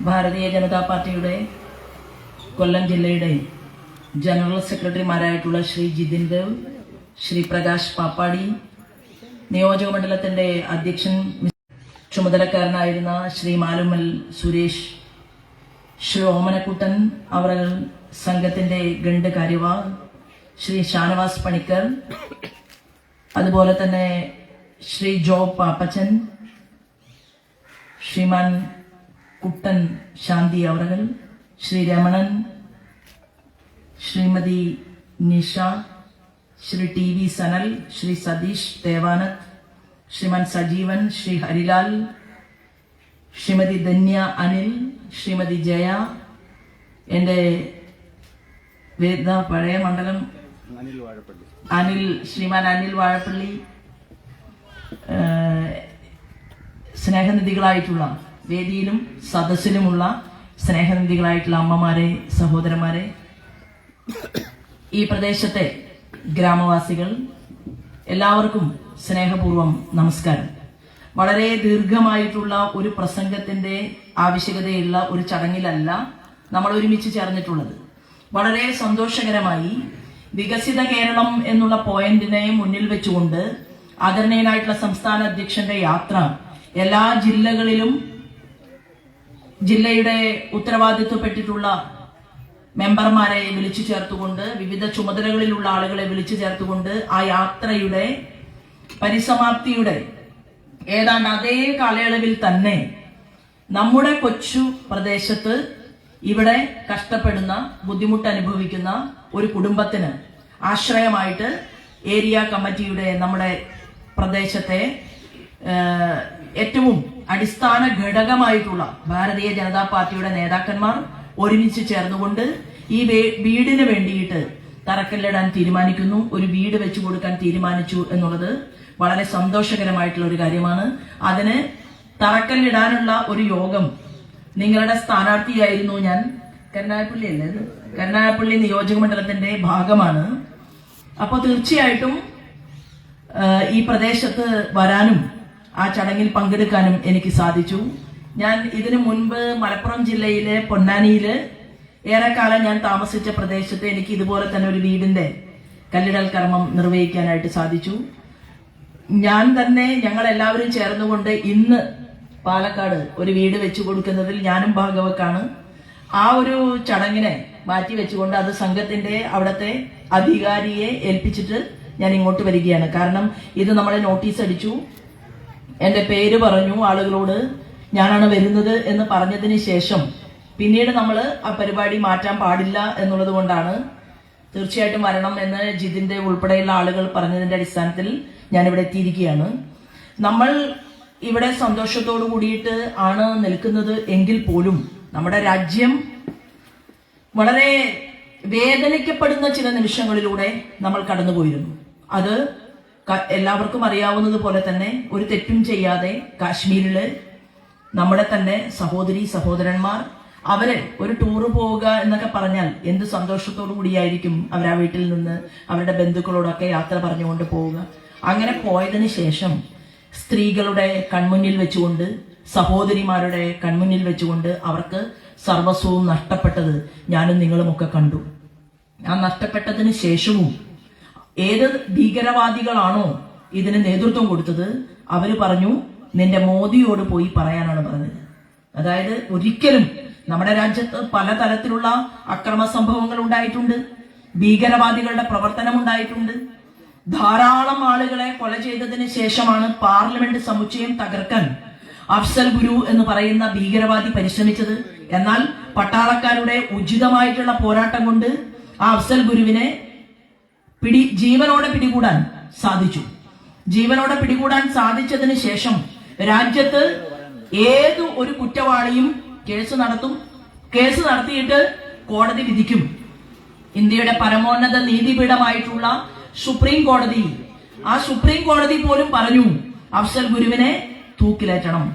ഭാരതീയ ജനതാ പാർട്ടിയുടെ കൊല്ലം ജില്ലയുടെ ജനറൽ സെക്രട്ടറിമാരായിട്ടുള്ള ശ്രീ ജിതിൻ ദേവ്, ശ്രീ പ്രകാശ് പാപ്പാടി, നിയോജക മണ്ഡലത്തിന്റെ അധ്യക്ഷൻ ചുമതലക്കാരനായിരുന്ന ശ്രീ മാലുമൽ സുരേഷ്, ശ്രീ ഓമനക്കുട്ടൻ അവർ, സംഘത്തിന്റെ ഗണ്ട് കാര്യവാഹ് ശ്രീ ഷാനവാസ് പണിക്കർ, അതുപോലെ തന്നെ ശ്രീ ജോബ് പാപ്പച്ചൻ, ശ്രീമാൻ കുട്ടൻ ശാന്തി അവറുകൾ, ശ്രീ രമണൻ, ശ്രീമതി നിഷ, ശ്രീ ടി വി സനൽ, ശ്രീ സതീഷ് ദേവാനന്ദ്, ശ്രീമാൻ സജീവൻ, ശ്രീ ഹരിലാൽ, ശ്രീമതി ധന്യ അനിൽ, ശ്രീമതി ജയ, എൻ്റെ പഴയ മണ്ഡലം ശ്രീമാൻ അനിൽ വാഴപ്പള്ളി, സ്നേഹനിധികളായിട്ടുള്ള വേദിയിലും സദസ്സിലുമുള്ള സ്നേഹനിധികളായിട്ടുള്ള അമ്മമാരെ, സഹോദരന്മാരെ, ഈ പ്രദേശത്തെ ഗ്രാമവാസികൾ എല്ലാവർക്കും സ്നേഹപൂർവം നമസ്കാരം. വളരെ ദീർഘമായിട്ടുള്ള ഒരു പ്രസംഗത്തിന്റെ ആവശ്യകതയുള്ള ഒരു ചടങ്ങിലല്ല നമ്മൾ ഒരുമിച്ച് ചേർന്നിട്ടുള്ളത്. വളരെ സന്തോഷകരമായി വികസിത കേരളം എന്നുള്ള പോയിന്റിനെ മുന്നിൽ വെച്ചുകൊണ്ട് ആദരണീയനായിട്ടുള്ള സംസ്ഥാന അധ്യക്ഷന്റെ യാത്ര എല്ലാ ജില്ലകളിലും ജില്ലയുടെ ഉത്തരവാദിത്വപ്പെട്ടിട്ടുള്ള മെമ്പർമാരെ വിളിച്ചു ചേർത്തുകൊണ്ട്, വിവിധ ചുമതലകളിലുള്ള ആളുകളെ വിളിച്ചു ചേർത്തുകൊണ്ട് ആ യാത്രയുടെ പരിസമാപ്തിയുടെ ഏതാണ്ട് അതേ കാലയളവിൽ തന്നെ നമ്മുടെ കൊച്ചു പ്രദേശത്ത് ഇവിടെ കഷ്ടപ്പെടുന്ന, ബുദ്ധിമുട്ട് അനുഭവിക്കുന്ന ഒരു കുടുംബത്തിന് ആശ്രയമായിട്ട് ഏരിയ കമ്മിറ്റിയുടെ നമ്മുടെ പ്രദേശത്തെ ഏറ്റവും അടിസ്ഥാന ഘടകമായിട്ടുള്ള ഭാരതീയ ജനതാ പാർട്ടിയുടെ നേതാക്കന്മാർ ഒരുമിച്ച് ചേർന്നുകൊണ്ട് ഈ വീടിന് വേണ്ടിയിട്ട് തറക്കല്ലിടാൻ തീരുമാനിക്കുന്നു, ഒരു വീട് വെച്ചു കൊടുക്കാൻ തീരുമാനിച്ചു എന്നുള്ളത് വളരെ സന്തോഷകരമായിട്ടുള്ള ഒരു കാര്യമാണ്. അതിന് തറക്കല്ലിടാനുള്ള ഒരു യോഗം നിങ്ങളുടെ സ്ഥാനാർത്ഥിയായിരുന്നു ഞാൻ. കരുനാഗപ്പള്ളി അല്ലേ, കരുനാഗപ്പള്ളി നിയോജക മണ്ഡലത്തിന്റെ ഭാഗമാണ്. അപ്പോൾ തീർച്ചയായിട്ടും ഈ പ്രദേശത്ത് വരാനും ആ ചടങ്ങിൽ പങ്കെടുക്കാനും എനിക്ക് സാധിച്ചു. ഞാൻ ഇതിനു മുൻപ് മലപ്പുറം ജില്ലയിലെ പൊന്നാനിയില് ഏറെക്കാലം ഞാൻ താമസിച്ച പ്രദേശത്ത് എനിക്ക് ഇതുപോലെ തന്നെ ഒരു വീടിന്റെ കല്ലിടൽ കർമ്മം നിർവഹിക്കാനായിട്ട് സാധിച്ചു. ഞാൻ തന്നെ, ഞങ്ങൾ എല്ലാവരും ചേർന്നുകൊണ്ട് ഇന്ന് പാലക്കാട് ഒരു വീട് വെച്ചു കൊടുക്കുന്നതിൽ ഞാനും ഭാഗവക്കാണ്. ആ ഒരു ചടങ്ങിനെ മാറ്റി വെച്ചുകൊണ്ട് അത് സംഘത്തിന്റെ അവിടുത്തെ അധികാരിയെ ഏൽപ്പിച്ചിട്ട് ഞാൻ ഇങ്ങോട്ട് വരികയാണ്. കാരണം ഇത് നമ്മളെ നോട്ടീസ് അടിച്ചു, എന്റെ പേര് പറഞ്ഞു ആളുകളോട്, ഞാനാണ് വരുന്നത് എന്ന് പറഞ്ഞതിന് ശേഷം പിന്നീട് നമ്മൾ ആ പരിപാടി മാറ്റാൻ പാടില്ല എന്നുള്ളത് കൊണ്ടാണ് തീർച്ചയായിട്ടും വരണം എന്ന് ജിതിന്റെ ഉൾപ്പെടെയുള്ള ആളുകൾ പറഞ്ഞതിന്റെ അടിസ്ഥാനത്തിൽ ഞാനിവിടെ എത്തിയിരിക്കുകയാണ്. നമ്മൾ ഇവിടെ സന്തോഷത്തോടു കൂടിയിട്ട് ആണ് നിൽക്കുന്നത് എങ്കിൽ പോലും നമ്മുടെ രാജ്യം വളരെ വേദനിക്കപ്പെടുന്ന ചില നിമിഷങ്ങളിലൂടെ നമ്മൾ കടന്നുപോയിരുന്നു. അത് എല്ലാവർക്കും അറിയാവുന്നത് പോലെ തന്നെ ഒരു തെറ്റും ചെയ്യാതെ കാശ്മീരില് നമ്മുടെ തന്നെ സഹോദരി സഹോദരന്മാർ അവര് ഒരു ടൂറ് പോവുക എന്നൊക്കെ പറഞ്ഞാൽ എന്ത് സന്തോഷത്തോടു കൂടിയായിരിക്കും അവർ ആ വീട്ടിൽ നിന്ന് അവരുടെ ബന്ധുക്കളോടൊക്കെ യാത്ര പറഞ്ഞുകൊണ്ട് പോവുക. അങ്ങനെ പോയതിനു ശേഷം സ്ത്രീകളുടെ കൺമുന്നിൽ വെച്ചുകൊണ്ട്, സഹോദരിമാരുടെ കൺമുന്നിൽ വെച്ചുകൊണ്ട് അവർക്ക് സർവസ്വവും നഷ്ടപ്പെട്ടത് ഞാനും നിങ്ങളുമൊക്കെ കണ്ടു. ആ നഷ്ടപ്പെട്ടതിന് ശേഷവും ഏത് ഭീകരവാദികളാണോ ഇതിന് നേതൃത്വം കൊടുത്തത് അവര് പറഞ്ഞു, നിന്റെ മോദിയോട് പോയി പറയാനാണ് പറഞ്ഞത്. അതായത് ഒരിക്കലും നമ്മുടെ രാജ്യത്ത് പലതരത്തിലുള്ള അക്രമ സംഭവങ്ങൾ ഉണ്ടായിട്ടുണ്ട്, ഭീകരവാദികളുടെ പ്രവർത്തനം ഉണ്ടായിട്ടുണ്ട്. ധാരാളം ആളുകളെ കൊല ചെയ്തതിന് ശേഷമാണ് പാർലമെന്റ് സമുച്ചയം തകർക്കാൻ അഫ്സൽ ഗുരു എന്ന് പറയുന്ന ഭീകരവാദി പരിശ്രമിച്ചത്. എന്നാൽ പട്ടാളക്കാരുടെ ഉചിതമായിട്ടുള്ള പോരാട്ടം കൊണ്ട് ആ അഫ്സൽ ഗുരുവിനെ ജീവനോടെ പിടികൂടാൻ സാധിച്ചു. ജീവനോടെ പിടികൂടാൻ സാധിച്ചതിന് ശേഷം രാജ്യത്ത് ഏത് ഒരു കുറ്റവാളിയും കേസ് നടത്തും, കേസ് നടത്തിയിട്ട് കോടതി വിധിക്കും. ഇന്ത്യയുടെ പരമോന്നത നീതിപീഠമായിട്ടുള്ള സുപ്രീം കോടതി, ആ സുപ്രീം കോടതി പോലും പറഞ്ഞു അഫ്സൽ ഗുരുവിനെ തൂക്കിലേറ്റണം.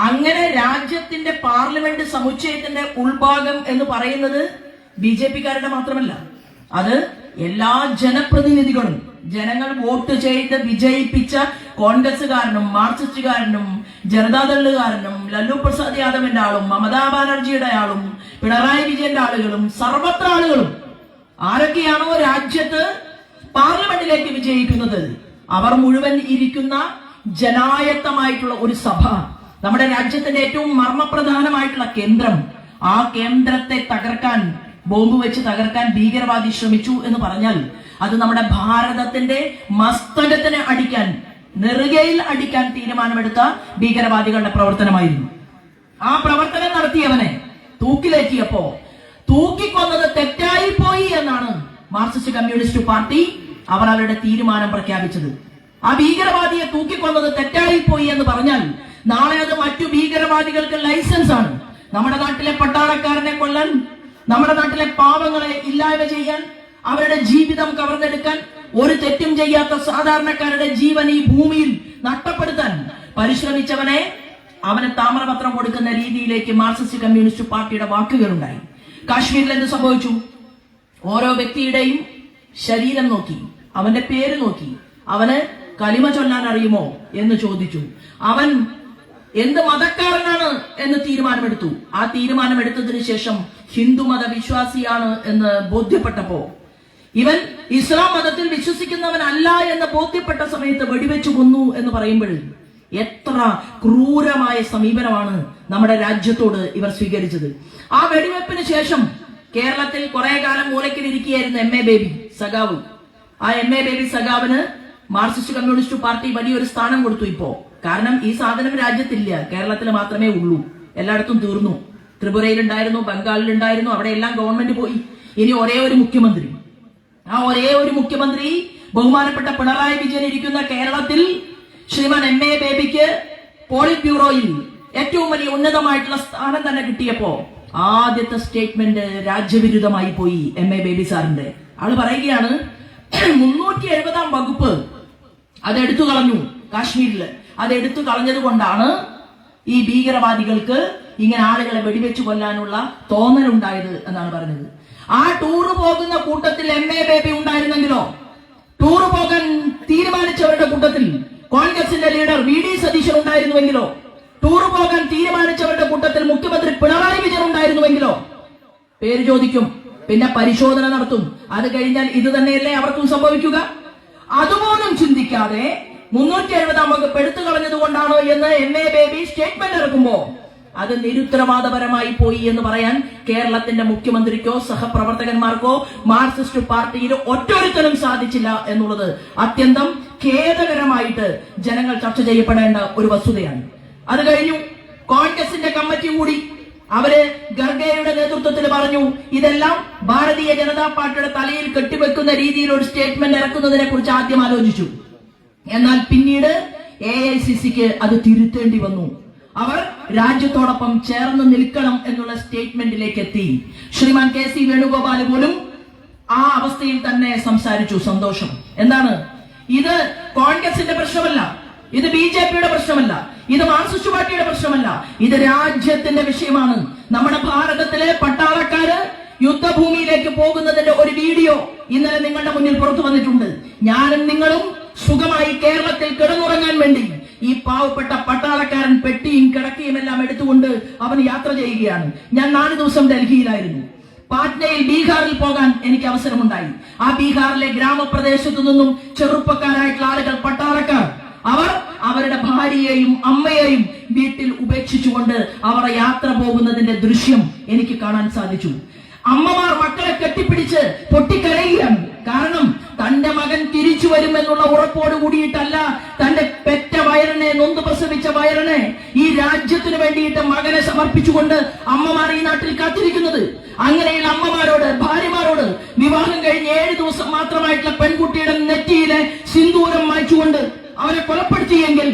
അങ്ങനെ രാജ്യത്തിന്റെ പാർലമെന്റ് സമുച്ചയത്തിന്റെ ഉൾഭാഗം എന്ന് പറയുന്നത് ബി.ജെ.പിക്കാരുടെ മാത്രമല്ല, അത് എല്ലാ ജനപ്രതിനിധികളും ജനങ്ങൾ വോട്ട് ചെയ്ത് വിജയിപ്പിച്ച കോൺഗ്രസുകാരനും മാർക്സിസ്റ്റുകാരനും ജനതാദളുകാരനും ലല്ലു പ്രസാദ് യാദവിന്റെ ആളും മമതാ ബാനർജിയുടെ ആളും പിണറായി വിജയന്റെ ആളുകളും സർവത്ര ആളുകളും ആരൊക്കെയാണോ രാജ്യത്ത് പാർലമെന്റിലേക്ക് വിജയിക്കുന്നത് അവർ മുഴുവൻ ഇരിക്കുന്ന ജനായത്തമായിട്ടുള്ള ഒരു സഭ, നമ്മുടെ രാജ്യത്തിന്റെ ഏറ്റവും മർമ്മപ്രധാനമായിട്ടുള്ള കേന്ദ്രം, ആ കേന്ദ്രത്തെ തകർക്കാൻ, ബോംബ് വെച്ച് തകർക്കാൻ ഭീകരവാദി ശ്രമിച്ചു എന്ന് പറഞ്ഞാൽ അത് നമ്മുടെ ഭാരതത്തിന്റെ മസ്തകത്തിന് അടിക്കാൻ, നെറുകയിൽ അടിക്കാൻ തീരുമാനമെടുത്ത ഭീകരവാദികളുടെ പ്രവർത്തനമായിരുന്നു. ആ പ്രവർത്തനം നടത്തിയവനെ തൂക്കിലേറ്റിയപ്പോ തൂക്കിക്കൊന്നത് തെറ്റായി പോയി എന്നാണ് മാർക്സിസ്റ്റ് കമ്മ്യൂണിസ്റ്റ് പാർട്ടി അവർ അവരുടെ തീരുമാനം പ്രഖ്യാപിച്ചത്. ആ ഭീകരവാദിയെ തൂക്കിക്കൊന്നത് തെറ്റായി പോയി എന്ന് പറഞ്ഞാൽ നാളെ അത് മറ്റു ഭീകരവാദികൾക്ക് ലൈസൻസ് ആണ്. നമ്മുടെ നാട്ടിലെ പട്ടാളക്കാരനെ കൊല്ലാൻ, നമ്മുടെ നാട്ടിലെ പാവങ്ങളെ ഇല്ലായ്മ ചെയ്യാൻ, അവരുടെ ജീവിതം കവർന്നെടുക്കാൻ, ഒരു തെറ്റും ചെയ്യാത്ത സാധാരണക്കാരുടെ ജീവൻ ഈ ഭൂമിയിൽ നഷ്ടപ്പെടുത്താൻ പരിശ്രമിച്ചവനെ അവന് താമ്രപത്രം കൊടുക്കുന്ന രീതിയിലേക്ക് മാർക്സിസ്റ്റ് കമ്മ്യൂണിസ്റ്റ് പാർട്ടിയുടെ വാക്കുകളുണ്ടായി. കാശ്മീരിൽ എന്ത് സംഭവിച്ചു? ഓരോ വ്യക്തിയുടെയും ശരീരം നോക്കി, അവന്റെ പേര് നോക്കി, അവന് കലിമ ചൊല്ലാൻ അറിയുമോ എന്ന് ചോദിച്ചു. അവൻ എന്ത് മതക്കാരനാണ് എന്ന് തീരുമാനമെടുത്തു. ആ തീരുമാനമെടുത്തതിനു ശേഷം ഹിന്ദുമത വിശ്വാസിയാണ് എന്ന് ബോധ്യപ്പെട്ടപ്പോ, ഇവൻ ഇസ്ലാം മതത്തിൽ വിശ്വസിക്കുന്നവനല്ല എന്ന് ബോധ്യപ്പെട്ട സമയത്ത് വെടിവെച്ചു കൊന്നു എന്ന് പറയുമ്പോൾ എത്ര ക്രൂരമായ സമീപനമാണ് നമ്മുടെ രാജ്യത്തോട് ഇവർ സ്വീകരിച്ചത്. ആ വെടിവെപ്പിന് ശേഷം കേരളത്തിൽ കുറെ കാലം മൂലക്കിലിരിക്കുകയായിരുന്നു എം എ ബേബി സഖാവ്. ആ എം എ ബേബി സഖാവിന് മാർക്സിസ്റ്റ് കമ്മ്യൂണിസ്റ്റ് പാർട്ടി വലിയൊരു സ്ഥാനം കൊടുത്തു ഇപ്പോ. കാരണം ഈ സാധനം രാജ്യത്തില്ല, കേരളത്തിൽ മാത്രമേ ഉള്ളൂ. എല്ലായിടത്തും തീർന്നു. ത്രിപുരയിലുണ്ടായിരുന്നു, ബംഗാളിലുണ്ടായിരുന്നു, അവിടെ എല്ലാം ഗവൺമെന്റ് പോയി. ഇനി ഒരേ ഒരു മുഖ്യമന്ത്രി. ആ ഒരേ ഒരു മുഖ്യമന്ത്രി ബഹുമാനപ്പെട്ട പിണറായി വിജയൻ ഇരിക്കുന്ന കേരളത്തിൽ ശ്രീമാൻ എം എ ബേബിക്ക് പോളിറ്റ് ബ്യൂറോയിൽ ഏറ്റവും വലിയ ഉന്നതമായിട്ടുള്ള സ്ഥാനം തന്നെ കിട്ടിയപ്പോ ആദ്യത്തെ സ്റ്റേറ്റ്മെന്റ് രാജ്യവിരുദ്ധമായി പോയി എം എ ബേബി സാറിന്റെ. ആള് പറയുകയാണ് 370 വകുപ്പ് അതെടുത്തു കളഞ്ഞു കാശ്മീരില്. അതെടുത്തു കളഞ്ഞത് കൊണ്ടാണ് ഈ ഭീകരവാദികൾക്ക് ഇങ്ങനെ ആളുകളെ വെടിവെച്ചു കൊല്ലാനുള്ള തോന്നലുണ്ടായത് എന്നാണ് പറഞ്ഞത്. ആ ടൂറ് പോകുന്ന കൂട്ടത്തിൽ എം എ ബേബി ഉണ്ടായിരുന്നെങ്കിലോ, ടൂറ് പോകാൻ തീരുമാനിച്ചവരുടെ കൂട്ടത്തിൽ കോൺഗ്രസിന്റെ ലീഡർ വി ഡി സതീശൻ ഉണ്ടായിരുന്നുവെങ്കിലോ, ടൂറ് പോകാൻ തീരുമാനിച്ചവരുടെ കൂട്ടത്തിൽ മുഖ്യമന്ത്രി പിണറായി വിജയൻ ഉണ്ടായിരുന്നുവെങ്കിലോ പേര് ചോദിക്കും, പിന്നെ പരിശോധന നടത്തും. അത് കഴിഞ്ഞാൽ ഇത് തന്നെയല്ലേ അവർക്കും സംഭവിക്കുക? അതുപോലും ചിന്തിക്കാതെ 370 വകുപ്പ് എടുത്തു കളഞ്ഞത് കൊണ്ടാണോ എന്ന് എം എ ബേബി സ്റ്റേറ്റ്മെന്റ് ഇറക്കുമ്പോ അത് നിരുത്തരവാദപരമായി പോയി എന്ന് പറയാൻ കേരളത്തിന്റെ മുഖ്യമന്ത്രിക്കോ സഹപ്രവർത്തകന്മാർക്കോ മാർക്സിസ്റ്റ് പാർട്ടിയിൽ ഒറ്റൊരുത്തരും സാധിച്ചില്ല എന്നുള്ളത് അത്യന്തം ഖേദകരമായിട്ട് ജനങ്ങൾ ചർച്ച ചെയ്യപ്പെടേണ്ട ഒരു വസ്തുതയാണ്. അത് കഴിഞ്ഞു കോൺഗ്രസിന്റെ കമ്മിറ്റി കൂടി അവര് ഖർഗെയുടെ നേതൃത്വത്തിൽ പറഞ്ഞു ഇതെല്ലാം ഭാരതീയ ജനതാ പാർട്ടിയുടെ തലയിൽ കെട്ടിവെക്കുന്ന രീതിയിൽ ഒരു സ്റ്റേറ്റ്മെന്റ് ഇറക്കുന്നതിനെ കുറിച്ച് ആദ്യം ആലോചിച്ചു. എന്നാൽ പിന്നീട് AICCക്ക് അത് തിരുത്തേണ്ടി വന്നു. അവർ രാജ്യത്തോടൊപ്പം ചേർന്ന് നിൽക്കണം എന്നുള്ള സ്റ്റേറ്റ്മെന്റിലേക്ക് എത്തി. ശ്രീമാൻ KC വേണുഗോപാൽ പോലും ആ അവസ്ഥയിൽ തന്നെ സംസാരിച്ചു. സന്തോഷം. എന്താണ് ഇത്? കോൺഗ്രസിന്റെ പ്രശ്നമല്ല, ഇത് BJPയുടെ പ്രശ്നമല്ല, ഇത് മാർക്സിസ്റ്റ് പാർട്ടിയുടെ പ്രശ്നമല്ല, ഇത് രാജ്യത്തിന്റെ വിഷയമാണ്. നമ്മുടെ ഭാരതത്തിലെ പട്ടാളക്കാര് യുദ്ധഭൂമിയിലേക്ക് പോകുന്നതിന്റെ ഒരു വീഡിയോ ഇന്നലെ നിങ്ങളുടെ മുന്നിൽ പുറത്തു വന്നിട്ടുണ്ട്. ഞാനും നിങ്ങളും സുഖമായി കേരളത്തിൽ കിടന്നുറങ്ങാൻ വേണ്ടി ഈ പാവപ്പെട്ട പട്ടാളക്കാരൻ പെട്ടിയും കിടക്കയും എല്ലാം എടുത്തുകൊണ്ട് അവൻ യാത്ര ചെയ്യുകയാണ്. ഞാൻ 4 ദിവസം ഡൽഹിയിലായിരുന്നു. പാറ്റ്നയിൽ ബീഹാറിൽ പോകാൻ എനിക്ക് അവസരമുണ്ടായി. ആ ബീഹാറിലെ ഗ്രാമപ്രദേശത്തു നിന്നും ചെറുപ്പക്കാരായിട്ടുള്ള ആളുകൾ, പട്ടാളക്കാർ, അവർ അവരുടെ ഭാര്യയെയും അമ്മയെയും വീട്ടിൽ ഉപേക്ഷിച്ചുകൊണ്ട് അവർ യാത്ര പോകുന്നതിന്റെ ദൃശ്യം എനിക്ക് കാണാൻ സാധിച്ചു. അമ്മമാർ മക്കളെ കെട്ടിപ്പിടിച്ച് പൊട്ടിക്കരയുകയാണ്. കാരണം തന്റെ മകൻ തിരിച്ചു വരുമെന്നുള്ള ഉറപ്പോട് കൂടിയിട്ടല്ല തന്റെ പെറ്റ വയറിനെ, നൊന്ത് പ്രസവിച്ച വയറിനെ ഈ രാജ്യത്തിന് വേണ്ടിയിട്ട് മകനെ സമർപ്പിച്ചുകൊണ്ട് അമ്മമാർ ഈ നാട്ടിൽ കാത്തിരിക്കുന്നത്. അങ്ങനെയുള്ള അമ്മമാരോട്, ഭാര്യമാരോട് വിവാഹം കഴിഞ്ഞ് 7 ദിവസം മാത്രമായിട്ടുള്ള പെൺകുട്ടിയുടെ നെറ്റിയിലെ സിന്ദൂരം മായ്ച്ചുകൊണ്ട് അവരെ കൊലപ്പെടുത്തിയെങ്കിൽ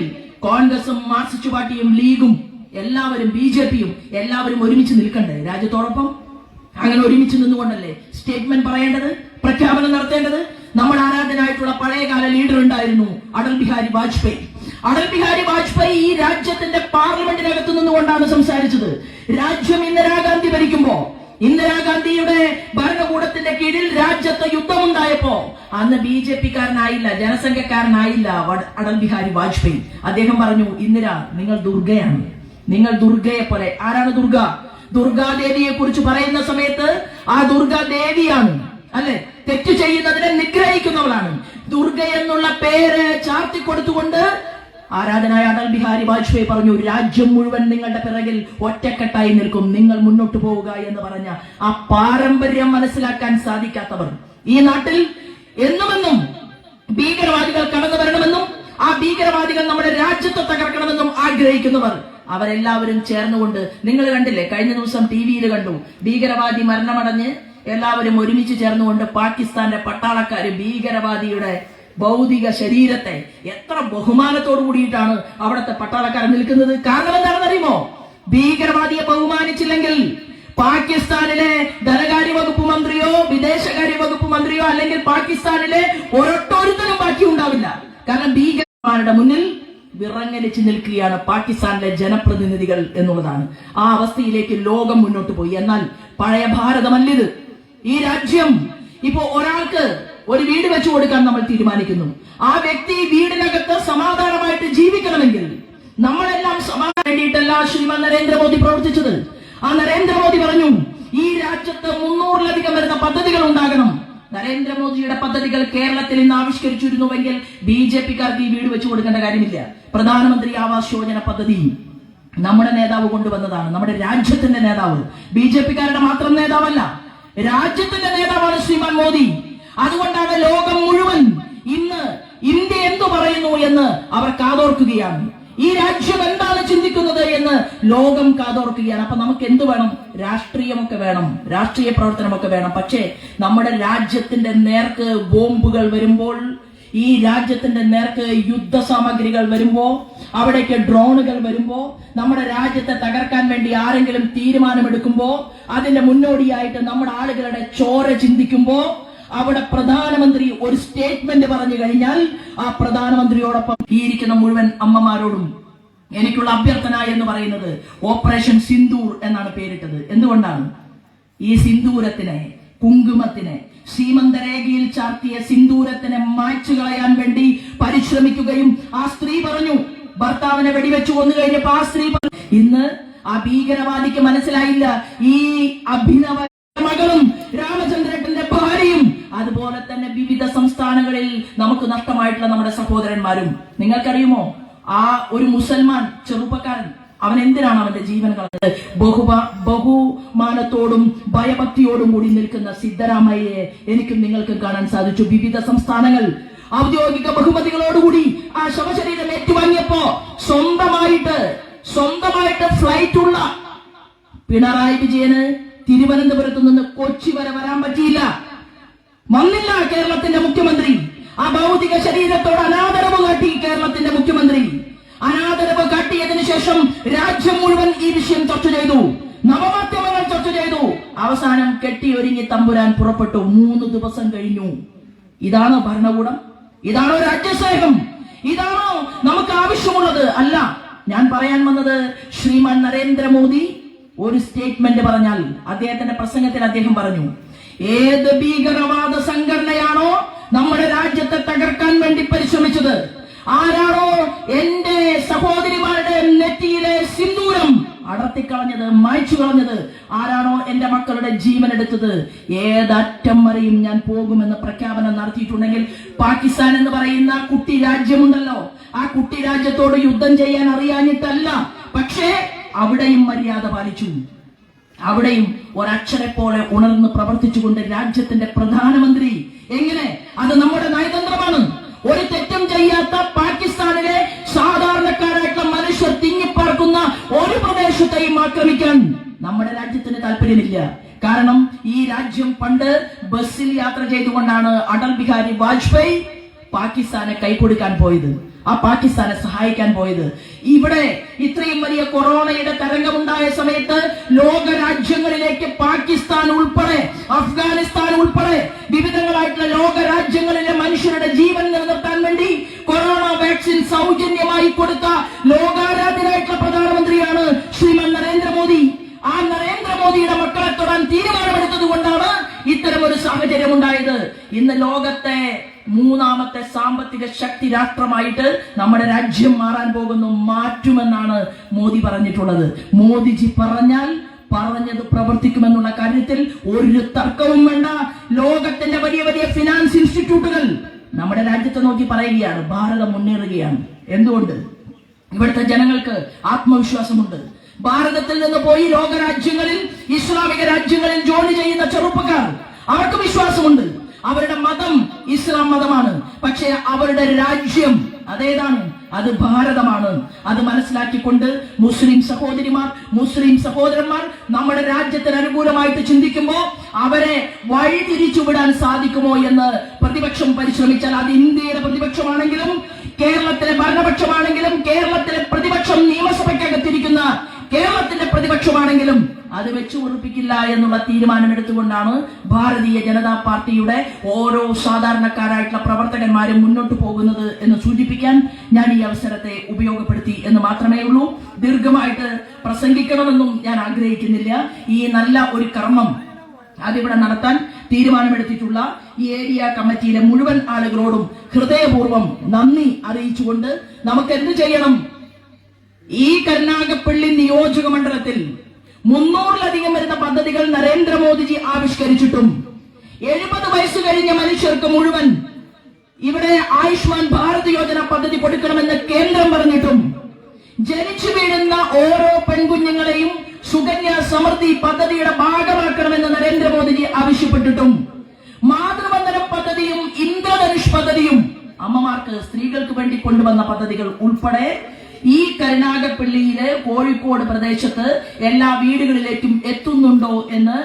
കോൺഗ്രസും മാർക്സിസ്റ്റ് പാർട്ടിയും ലീഗും എല്ലാവരും BJPയും എല്ലാവരും ഒരുമിച്ച് നിൽക്കണ്ടേ രാജ്യത്തോടൊപ്പം? അങ്ങനെ ഒരുമിച്ച് നിന്നുകൊണ്ടല്ലേ സ്റ്റേറ്റ്മെന്റ് പറയേണ്ടത്, പ്രഖ്യാപനം നടത്തേണ്ടത്? നമ്മുടെ ആരാധനായിട്ടുള്ള പഴയകാല ലീഡർ ഉണ്ടായിരുന്നു അടൽ ബിഹാരി വാജ്പേയി. അടൽ ബിഹാരി വാജ്പേയി ഈ രാജ്യത്തിന്റെ പാർലമെന്റിനകത്ത് നിന്നുകൊണ്ടാണ് സംസാരിച്ചത്. രാജ്യം ഇന്ദിരാഗാന്ധി ഭരിക്കുമ്പോ ഇന്ദിരാഗാന്ധിയുടെ ഭരണകൂടത്തിന്റെ കീഴിൽ രാജ്യത്ത് യുദ്ധമുണ്ടായപ്പോ അന്ന് BJP-കാരനായില്ല, ജനസംഘക്കാരനായില്ല അടൽ ബിഹാരി വാജ്പേയി. അദ്ദേഹം പറഞ്ഞു, ഇന്ദിര, നിങ്ങൾ ദുർഗയാണ്, നിങ്ങൾ ദുർഗയെ പോലെ. ആരാണ് ദുർഗ? ദുർഗാദേവിയെ കുറിച്ച് പറയുന്ന സമയത്ത് ആ ദുർഗാദേവിയാണ്, അല്ലെ, തെറ്റു ചെയ്യുന്നതിനെ നിഗ്രഹിക്കുന്നവളാണ്. ദുർഗ എന്നുള്ള പേര് ചാർത്തി കൊടുത്തുകൊണ്ട് ആരാധനായ അടൽ ബിഹാരി വാജ്പേയി പറഞ്ഞു, രാജ്യം മുഴുവൻ നിങ്ങളുടെ പിറകിൽ ഒറ്റക്കെട്ടായി നിൽക്കും, നിങ്ങൾ മുന്നോട്ട് പോവുക എന്ന് പറഞ്ഞ ആ പാരമ്പര്യം മനസ്സിലാക്കാൻ സാധിക്കാത്തവർ ഈ നാട്ടിൽ എന്നുമെന്നും ഭീകരവാദികൾ കടന്നു വരണമെന്നും ആ ഭീകരവാദികൾ നമ്മുടെ രാജ്യത്തെ തകർക്കണമെന്നും ആഗ്രഹിക്കുന്നവർ അവരെല്ലാവരും ചേർന്നുകൊണ്ട്, നിങ്ങൾ കണ്ടില്ലേ, കഴിഞ്ഞ ദിവസം TV-യിൽ കണ്ടു, ഭീകരവാദി മരണമടഞ്ഞ് എല്ലാവരും ഒരുമിച്ച് ചേർന്നുകൊണ്ട് പാകിസ്ഥാന്റെ പട്ടാളക്കാര് ഭീകരവാദിയുടെ ഭൗതിക ശരീരത്തെ എത്ര ബഹുമാനത്തോടു കൂടിയിട്ടാണ് അവിടുത്തെ പട്ടാളക്കാർ നിൽക്കുന്നത്. കാരണം എന്താണെന്ന് അറിയുമോ? ഭീകരവാദിയെ ബഹുമാനിച്ചില്ലെങ്കിൽ പാകിസ്ഥാനിലെ ധനകാര്യ വകുപ്പ് മന്ത്രിയോ വിദേശകാര്യ വകുപ്പ് മന്ത്രിയോ അല്ലെങ്കിൽ പാകിസ്ഥാനിലെ ഒരൊട്ടൊരുത്തരും ബാക്കി ഉണ്ടാവില്ല. കാരണം ഭീകരന്മാരുടെ മുന്നിൽ വിറങ്ങലിച്ച് നിൽക്കുകയാണ് പാകിസ്ഥാനിലെ ജനപ്രതിനിധികൾ എന്നുള്ളതാണ്. ആ അവസ്ഥയിലേക്ക് ലോകം മുന്നോട്ട് പോയി. എന്നാൽ പഴയ ഭാരതമല്ലിത്. ഈ രാജ്യം ഇപ്പോ ഒരാൾക്ക് ഒരു വീട് വെച്ചു കൊടുക്കാൻ നമ്മൾ തീരുമാനിക്കുന്നു. ആ വ്യക്തി വീടിനകത്ത് സമാധാനമായിട്ട് ജീവിക്കണമെങ്കിൽ നമ്മളെല്ലാം സമാധാനം വേണ്ടിയിട്ടല്ല ശ്രീമാൻ നരേന്ദ്രമോദി പ്രവർത്തിച്ചത്. ആ നരേന്ദ്രമോദി പറഞ്ഞു, ഈ രാജ്യത്ത് 300-ലധികം വരുന്ന പദ്ധതികൾ ഉണ്ടാകണം. നരേന്ദ്രമോദിയുടെ പദ്ധതികൾ കേരളത്തിൽ ഇന്ന് ആവിഷ്കരിച്ചിരുന്നുവെങ്കിൽ BJP-കാർക്ക് ഈ വീട് വെച്ചു കൊടുക്കേണ്ട കാര്യമില്ല. പ്രധാനമന്ത്രി ആവാസ് യോജന പദ്ധതി നമ്മുടെ നേതാവ് കൊണ്ടുവന്നതാണ്. നമ്മുടെ രാജ്യത്തിന്റെ നേതാവ്, BJP-കാരുടെ മാത്രം നേതാവല്ല, രാജ്യത്തിന്റെ നേതാവാണ് ശ്രീമാൻ മോദി. അതുകൊണ്ടാണ് ലോകം മുഴുവൻ ഇന്ന് ഇന്ത്യ എന്തു പറയുന്നു എന്ന് അവർ കാതോർക്കുകയാണ്. ഈ രാജ്യം എന്താണ് ചിന്തിക്കുന്നത് എന്ന് ലോകം കാതോർക്കുകയാണ്. അപ്പൊ നമുക്ക് എന്ത് വേണം? രാഷ്ട്രീയമൊക്കെ വേണം, രാഷ്ട്രീയ പ്രവർത്തനമൊക്കെ വേണം. പക്ഷേ നമ്മുടെ രാജ്യത്തിന്റെ നേർക്ക് ബോംബുകൾ വരുമ്പോൾ, ഈ രാജ്യത്തിന്റെ നേർക്ക് യുദ്ധ സാമഗ്രികൾ വരുമ്പോ, അവിടേക്ക് ഡ്രോണുകൾ വരുമ്പോ, നമ്മുടെ രാജ്യത്തെ തകർക്കാൻ വേണ്ടി ആരെങ്കിലും തീരുമാനമെടുക്കുമ്പോ, അതിന്റെ മുന്നോടിയായിട്ട് നമ്മുടെ ആളുകളുടെ ചോര ചിന്തിക്കുമ്പോ, അവിടെ പ്രധാനമന്ത്രി ഒരു സ്റ്റേറ്റ്മെന്റ് പറഞ്ഞു കഴിഞ്ഞാൽ ആ പ്രധാനമന്ത്രിയോടൊപ്പം ഈ ഇരിക്കുന്ന മുഴുവൻ അമ്മമാരോടും എനിക്കുള്ള അഭ്യർത്ഥന എന്ന് പറയുന്നത് ഓപ്പറേഷൻ സിന്ദൂർ എന്നാണ് പേരിട്ടത്. എന്തുകൊണ്ടാണ്? ഈ സിന്ദൂരത്തിനെ, കുങ്കുമത്തിനെ, സീമന്തരേഖയിൽ ചാർത്തിയ സിന്ദൂരത്തിനെ മായ്ച്ചു കളയാൻ വേണ്ടി പരിശ്രമിക്കുകയും ആ സ്ത്രീ പറഞ്ഞു, ഭർത്താവിനെ വെടിവെച്ചു കൊന്നു കഴിഞ്ഞപ്പോ ആ സ്ത്രീ പറഞ്ഞു, ഇന്ന് ആ ഭീകരവാദിക്ക് മനസ്സിലായില്ല ഈ അഭിനവ മകളും രാമചന്ദ്രേട്ടന്റെ ഭാര്യയും അതുപോലെ തന്നെ വിവിധ സംസ്ഥാനങ്ങളിൽ നമുക്ക് നഷ്ടമായിട്ടുള്ള നമ്മുടെ സഹോദരന്മാരും. നിങ്ങൾക്കറിയുമോ, ആ ഒരു മുസൽമാൻ ചെറുപ്പക്കാരൻ, അവൻ എന്തിനാണ് അവന്റെ ജീവൻ കളഞ്ഞത്? ബഹുമാനത്തോടും ഭയഭക്തിയോടും കൂടി നിൽക്കുന്ന സിദ്ധരാമയ്യയെ എനിക്കും നിങ്ങൾക്കും കാണാൻ സാധിച്ചു. വിവിധ സംസ്ഥാനങ്ങൾ ഔദ്യോഗിക ബഹുമതികളോടുകൂടി ആ ശവശരീരം ഏറ്റുവാങ്ങിയപ്പോ സ്വന്തമായിട്ട് ഫ്ലൈറ്റ് ഉള്ള പിണറായി വിജയന് തിരുവനന്തപുരത്ത് നിന്ന് കൊച്ചി വരെ വരാൻ പറ്റിയില്ല, വന്നില്ല കേരളത്തിന്റെ മുഖ്യമന്ത്രി. ആ ഭൗതിക ശരീരത്തോട് അനാദരവ് കാട്ടി കേരളത്തിന്റെ മുഖ്യമന്ത്രി. അനാദരവ് കാട്ടിയതിനു ശേഷം രാജ്യം മുഴുവൻ ഈ വിഷയം ചർച്ച ചെയ്തു, നവമാധ്യമങ്ങൾ ചർച്ച ചെയ്തു. അവസാനം കെട്ടിയൊരുങ്ങി തമ്പുരാൻ പുറപ്പെട്ടു. 3 ദിവസം കഴിഞ്ഞു. ഇതാണോ ഭരണകൂടം? ഇതാണോ രാജ്യസ്നേഹം? ഇതാണോ നമുക്ക് ആവശ്യമുള്ളത്? അല്ല. ഞാൻ പറയാൻ വന്നത്, ശ്രീമാൻ നരേന്ദ്രമോദി ഒരു സ്റ്റേറ്റ്മെന്റ് പറഞ്ഞാൽ, അദ്ദേഹത്തിന്റെ പ്രസംഗത്തിൽ അദ്ദേഹം പറഞ്ഞു, ഏത് ഭീകരവാദ സംഘടനയാണോ നമ്മുടെ രാജ്യത്തെ തകർക്കാൻ വേണ്ടി പരിശ്രമിച്ചത്, ആരാണോ എന്റെ സഹോദരിമാരുടെ നെറ്റിയിലെ സിന്ദൂരം അടർത്തിക്കളഞ്ഞത്, മായ്ച്ചു കളഞ്ഞത്, ആരാണോ എന്റെ മക്കളുടെ ജീവൻ എടുത്തത്, ഏതറ്റം വരെയും ഞാൻ പോകുമെന്ന് പ്രഖ്യാപനം നടത്തിയിട്ടുണ്ടെങ്കിൽ, പാകിസ്ഥാൻ എന്ന് പറയുന്ന കുട്ടി രാജ്യമുണ്ടല്ലോ, ആ കുട്ടി രാജ്യത്തോട് യുദ്ധം ചെയ്യാൻ അറിയാഞ്ഞിട്ടല്ല, പക്ഷേ അവിടെയും മര്യാദ പാലിച്ചു. അവിടെയും ഒരക്ഷരെ പോലെ ഉണർന്ന് പ്രവർത്തിച്ചുകൊണ്ട് രാജ്യത്തിന്റെ പ്രധാനമന്ത്രി. എങ്ങനെ? അത് നമ്മുടെ നയതന്ത്രമാണ്. ഒരു തെറ്റും ചെയ്യാത്ത പാകിസ്ഥാനിലെ സാധാരണക്കാരായിട്ടുള്ള മനുഷ്യർ തിങ്ങിപ്പാർക്കുന്ന ഒരു പ്രദേശത്തെയും ആക്രമിക്കാൻ നമ്മുടെ രാജ്യത്തിന് താല്പര്യമില്ല. കാരണം ഈ രാജ്യം പണ്ട് ബസ്സിൽ യാത്ര ചെയ്തുകൊണ്ടാണ് അടൽ ബിഹാരി വാജ്പേയി പാകിസ്ഥാനെ കൈകൊടുക്കാൻ പോയത്, ആ പാകിസ്ഥാനെ സഹായിക്കാൻ പോയത്. ഇവിടെ ഇത്രയും വലിയ കൊറോണയുടെ തരംഗമുണ്ടായ സമയത്ത് ലോക രാജ്യങ്ങളിലേക്ക് പാകിസ്ഥാൻ ഉൾപ്പെടെ, അഫ്ഗാനിസ്ഥാൻ ഉൾപ്പെടെ വിവിധങ്ങളായിട്ടുള്ള ലോക രാജ്യങ്ങളിലെ മനുഷ്യരുടെ ജീവൻ നിലനിർത്താൻ വേണ്ടി കൊറോണ വാക്സിൻ സൗജന്യമായി കൊടുത്ത ലോകാരാധ്യനായിട്ടുള്ള പ്രധാനമന്ത്രിയാണ് ശ്രീമാൻ നരേന്ദ്രമോദി. ആ നരേന്ദ്രമോദിയുടെ മക്കളെ തൊടാൻ തീരുമാനം ഇത്തരമൊരു സാഹചര്യം ഉണ്ടായത്. ഇന്ന് ലോകത്തെ മൂന്നാമത്തെ സാമ്പത്തിക ശക്തി രാഷ്ട്രമായിട്ട് നമ്മുടെ രാജ്യം മാറാൻ പോകുന്നു, മാറ്റുമെന്നാണ് മോദി പറഞ്ഞിട്ടുള്ളത്. മോദിജി പറഞ്ഞത് പ്രവർത്തിക്കുമെന്നുള്ള കാര്യത്തിൽ ഒരു തർക്കവും വേണ്ട. ലോകത്തിന്റെ വലിയ വലിയ ഫിനാൻസ് ഇൻസ്റ്റിറ്റ്യൂട്ടുകൾ നമ്മുടെ രാജ്യത്തെ നോക്കി പറയുകയാണ് ഭാരതം മുന്നേറുകയാണ്. എന്തുകൊണ്ട്? ഇവിടുത്തെ ജനങ്ങൾക്ക് ആത്മവിശ്വാസമുണ്ട്. ഭാരതത്തിൽ നിന്ന് പോയി ലോകരാജ്യങ്ങളിൽ, ഇസ്ലാമിക രാജ്യങ്ങളിൽ ജോലി ചെയ്യുന്ന ചെറുപ്പക്കാർ, അവർക്ക് വിശ്വാസമുണ്ട്. അവരുടെ മതം ഇസ്ലാം മതമാണ്, പക്ഷേ അവരുടെ രാജ്യം അതേതാണ്? അത് ഭാരതമാണ്. അത് മനസ്സിലാക്കിക്കൊണ്ട് മുസ്ലിം സഹോദരിമാർ, മുസ്ലിം സഹോദരന്മാർ നമ്മുടെ രാജ്യത്തിന് അനുകൂലമായിട്ട് ചിന്തിക്കുമ്പോൾ അവരെ വഴിതിരിച്ചുവിടാൻ സാധിക്കുമോ എന്ന് പ്രതിപക്ഷം പരിശ്രമിച്ചാൽ, അത് ഇന്ത്യയുടെ പ്രതിപക്ഷമാണെങ്കിലും കേരളത്തിലെ ഭരണപക്ഷമാണെങ്കിലും കേരളത്തിലെ പ്രതിപക്ഷം നിയമസഭയ്ക്കകത്തിരിക്കുന്ന കേരളത്തിന്റെ പ്രതിപക്ഷമാണെങ്കിലും അത് വെച്ചു ഉറപ്പിക്കില്ല എന്നുള്ള തീരുമാനമെടുത്തുകൊണ്ടാണ് ഭാരതീയ ജനതാ പാർട്ടിയുടെ ഓരോ സാധാരണക്കാരായിട്ടുള്ള പ്രവർത്തകന്മാരും മുന്നോട്ട് പോകുന്നത് എന്ന് സൂചിപ്പിക്കാൻ ഞാൻ ഈ അവസരത്തെ ഉപയോഗപ്പെടുത്തി എന്ന് മാത്രമേ ഉള്ളൂ. ദീർഘമായിട്ട് പ്രസംഗിക്കണമെന്നും ഞാൻ ആഗ്രഹിക്കുന്നില്ല. ഈ നല്ല ഒരു കർമ്മം അതിവിടെ നടത്താൻ തീരുമാനമെടുത്തിട്ടുള്ള ഈ ഏരിയ കമ്മിറ്റിയിലെ മുഴുവൻ ആളുകളോടും ഹൃദയപൂർവ്വം നന്ദി അറിയിച്ചുകൊണ്ട് നമുക്ക് എന്ത് ചെയ്യണം? ഈ കരുനാഗപ്പള്ളി നിയോജക മണ്ഡലത്തിൽ 300-ലധികം വരുന്ന പദ്ധതികൾ നരേന്ദ്രമോദിജി ആവിഷ്കരിച്ചിട്ടും 70 വയസ്സ് കഴിഞ്ഞ മനുഷ്യർക്ക് മുഴുവൻ ഇവിടെ ആയുഷ്മാൻ ഭാരത് യോജന പദ്ധതി കൊടുക്കണമെന്ന് കേന്ദ്രം പറഞ്ഞിട്ടും ജനിച്ചു വീഴുന്ന ഓരോ പെൺകുഞ്ഞുങ്ങളെയും സുകന്യ സമൃദ്ധി പദ്ധതിയുടെ ഭാഗമാക്കണമെന്ന് നരേന്ദ്രമോദിജി ആവശ്യപ്പെട്ടിട്ടും മാതൃവന്ദനം പദ്ധതിയും ഇന്ദ്രധനുഷ് പദ്ധതിയും അമ്മമാർക്ക്, സ്ത്രീകൾക്ക് വേണ്ടി കൊണ്ടുവന്ന പദ്ധതികൾ ഉൾപ്പെടെ ഈ കരുനാഗപ്പള്ളിയിലെ കോഴിക്കോട് പ്രദേശത്ത് എല്ലാ വീടുകളിലേക്കും എത്തുന്നുണ്ടോ എന്ന്